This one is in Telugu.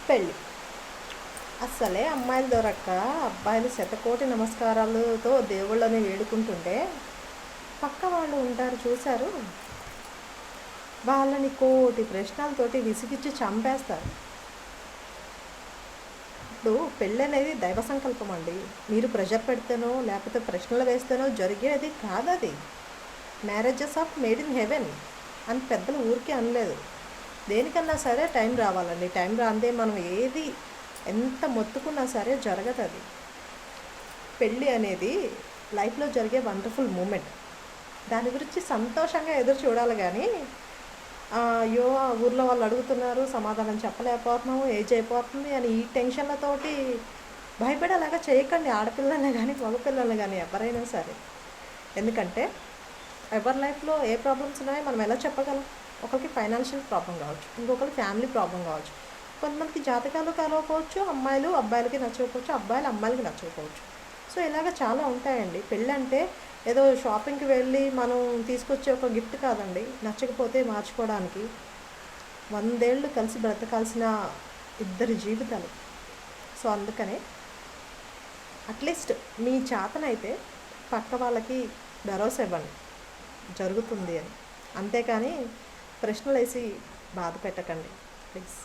పెళ్ళి. అస్సలే అమ్మాయిలు దొరక్క అబ్బాయిలు శతకోటి నమస్కారాలతో దేవుళ్ళని వేడుకుంటుంటే పక్క వాళ్ళు ఉంటారు చూశారు, వాళ్ళని కోటి ప్రశ్నలతోటి విసిగిచ్చి చంపేస్తారు. ఇప్పుడు పెళ్ళి అనేది దైవ సంకల్పం అండి. మీరు ప్రెషర్ పెడితేనో లేకపోతే ప్రశ్నలు వేస్తేనో జరిగేది కాదది. Marriages of made in heaven అని పెద్దలు ఊరికే అనలేదు. దేనికన్నా సరే టైం రావాలండి. టైం రాందే మనం ఏది ఎంత మొత్తుకున్నా సరే జరగదు. అది పెళ్ళి అనేది లైఫ్లో జరిగే వండర్ఫుల్ మూమెంట్. దాని గురించి సంతోషంగా ఎదురు చూడాలి. కానీ అయ్యో ఊర్లో వాళ్ళు అడుగుతున్నారు, సమాధానం చెప్పలేకపోతున్నాము, ఏజ్ అయిపోతుంది అని ఈ టెన్షన్లతోటి భయపడేలాగా చేయకండి. ఆడపిల్లల్ని కానీ మగపిల్లల్ని కానీ ఎవరైనా సరే. ఎందుకంటే ఎవరి లైఫ్లో ఏ ప్రాబ్లమ్స్ ఉన్నాయో మనం ఎలా చెప్పగలం? ఒకరికి ఫైనాన్షియల్ ప్రాబ్లం కావచ్చు, ఇంకొకరికి ఫ్యామిలీ ప్రాబ్లం కావచ్చు, కొంతమందికి జాతకాలు కలవకపోవచ్చు, అమ్మాయిలు అబ్బాయిలకి నచ్చకపోవచ్చు, అబ్బాయిలు అమ్మాయిలకి నచ్చకపోవచ్చు. సో ఇలాగ చాలా ఉంటాయండి. పెళ్ళి అంటే ఏదో షాపింగ్కి వెళ్ళి మనం తీసుకొచ్చే ఒక గిఫ్ట్ కాదండి. నచ్చకపోతే మార్చుకోవడానికి 100 ఏళ్ళు కలిసి బ్రతకాల్సిన ఇద్దరి జీవితాలు. సో అందుకనే అట్లీస్ట్ మీ చేతనైతే పక్క వాళ్ళకి భరోసా ఇవ్వండి జరుగుతుంది అని. అంతేకాని ప్రశ్నలు వేసి బాధ పెట్టకండి ప్లీజ్.